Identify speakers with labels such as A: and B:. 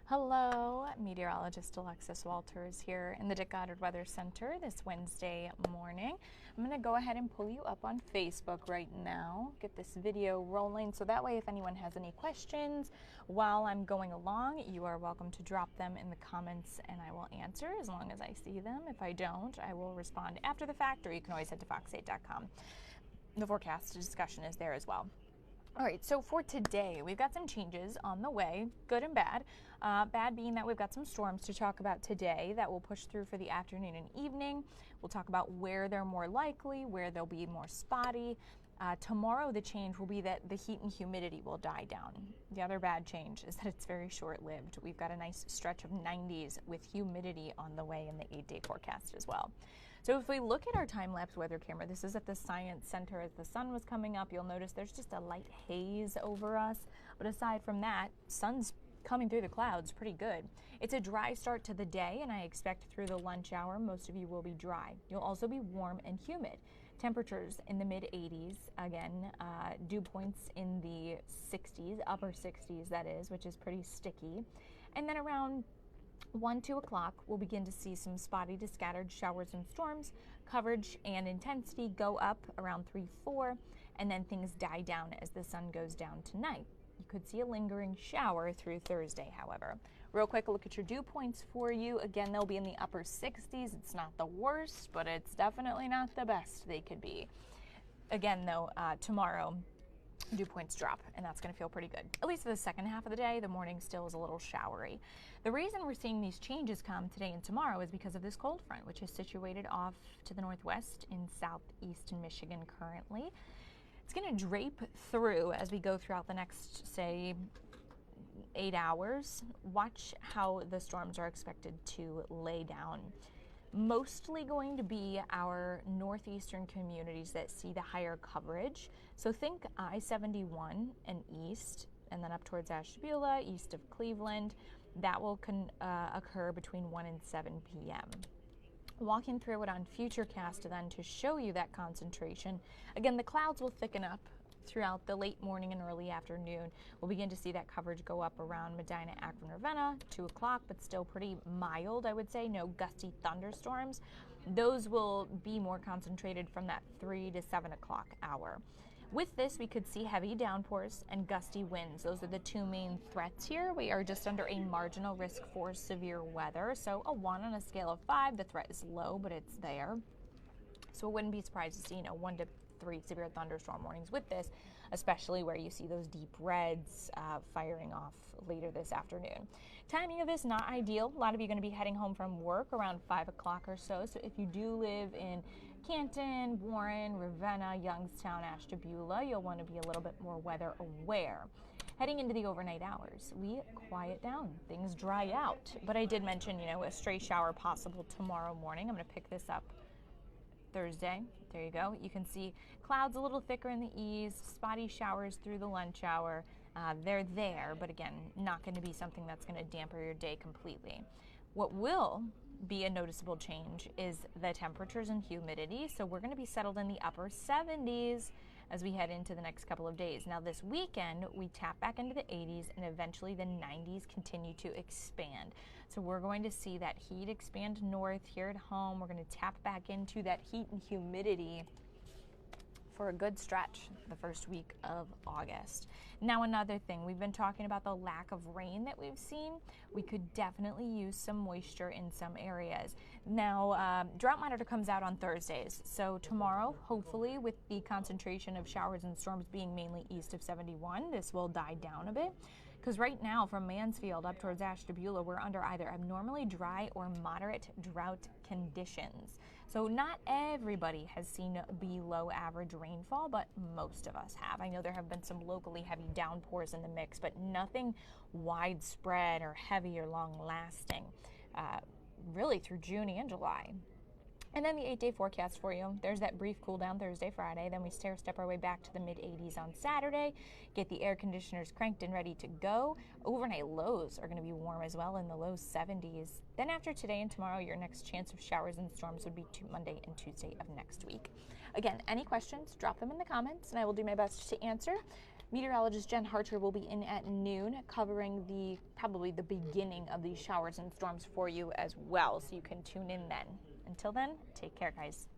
A: Hello, meteorologist Alexis Walters here in the Dick Goddard Weather Center this Wednesday morning. I'm going to go ahead and pull you up on Facebook right now, get this video rolling, so that way if anyone has any questions while I'm going along, you are welcome to drop them in the comments and I will answer as long as I see them. If I don't, I will respond after the fact, or you can always head to fox8.com. The forecast discussion is there as well. All right, so for today, we've got some changes on the way, good and bad. Bad being that we've got some storms to talk about today that will push through for the afternoon and evening. We'll talk about where they're more likely, where they'll be more spotty. Tomorrow, the change will be that the heat and humidity will die down. The other bad change is that it's very short-lived. We've got a nice stretch of 90s with humidity on the way in the 8-day forecast as well. So if we look at our time-lapse weather camera, this is at the Science Center as the sun was coming up. You'll notice there's just a light haze over us. But aside from that, sun's coming through the clouds pretty good. It's a dry start to the day, and I expect through the lunch hour, most of you will be dry. You'll also be warm and humid. Temperatures in the mid-80s, again, dew points in the 60s, upper 60s that is, which is pretty sticky. And then around 1, 2 o'clock, we'll begin to see some spotty to scattered showers and storms. Coverage and intensity go up around 3, 4, and then things die down as the sun goes down tonight. You could see a lingering shower through Thursday, however. Real quick, look at your dew points for you. Again, they'll be in the upper 60s. It's not the worst, but it's definitely not the best they could be. Again, though, tomorrow, dew points drop, and that's going to feel pretty good. At least for the second half of the day, the morning still is a little showery. The reason we're seeing these changes come today and tomorrow is because of this cold front, which is situated off to the northwest in southeastern Michigan currently. It's going to drape through as we go throughout the next, say, 8 hours. Watch how the storms are expected to lay down. Mostly going to be our northeastern communities that see the higher coverage. So think I-71 and east, and then up towards Ashtabula, east of Cleveland. That will occur between 1 and 7 p.m. Walking through it on Futurecast then to show you that concentration. Again, the clouds will thicken up throughout the late morning and early afternoon. We'll begin to see that coverage go up around Medina, Akron, Ravenna, 2 o'clock, but still pretty mild, I would say. No gusty thunderstorms. Those will be more concentrated from that 3 to 7 o'clock hour. With this, we could see heavy downpours and gusty winds. Those are the two main threats here. We are just under a marginal risk for severe weather. So a 1 on a scale of 5. The threat is low, but it's there. So I wouldn't be surprised to see, 1 to 3 severe thunderstorm warnings with this, especially where you see those deep reds firing off later this afternoon. Timing of this, not ideal. A lot of you are going to be heading home from work around 5 o'clock or so. So if you do live in Canton, Warren, Ravenna, Youngstown, Ashtabula, you'll want to be a little bit more weather aware. Heading into the overnight hours, we quiet down, things dry out. But I did mention, a stray shower possible tomorrow morning. I'm going to pick this up Thursday. There you go. You can see clouds a little thicker in the east, spotty showers through the lunch hour. They're there, but again, not going to be something that's going to damper your day completely. What will be a noticeable change is the temperatures and humidity. So we're going to be settled in the upper 70s as we head into the next couple of days. Now this weekend, we tap back into the 80s and eventually the 90s continue to expand. So we're going to see that heat expand north here at home. We're going to tap back into that heat and humidity for a good stretch the first week of August. Now another thing, we've been talking about the lack of rain that we've seen. We could definitely use some moisture in some areas. Now, drought monitor comes out on Thursdays. So tomorrow, hopefully with the concentration of showers and storms being mainly east of 71, this will die down a bit. Because right now from Mansfield up towards Ashtabula, we're under either abnormally dry or moderate drought conditions. So not everybody has seen below average rainfall, but most of us have. I know there have been some locally heavy downpours in the mix, but nothing widespread or heavy or long lasting, really through June and July. And then the 8-day forecast for you. There's that brief cool down Thursday, Friday. Then we stair-step our way back to the mid-80s on Saturday. Get the air conditioners cranked and ready to go. Overnight lows are going to be warm as well in the low 70s. Then after today and tomorrow, your next chance of showers and storms would be Monday and Tuesday of next week. Again, any questions, drop them in the comments, and I will do my best to answer. Meteorologist Jen Harcher will be in at noon, covering probably the beginning of these showers and storms for you as well, so you can tune in then. Until then, take care, guys.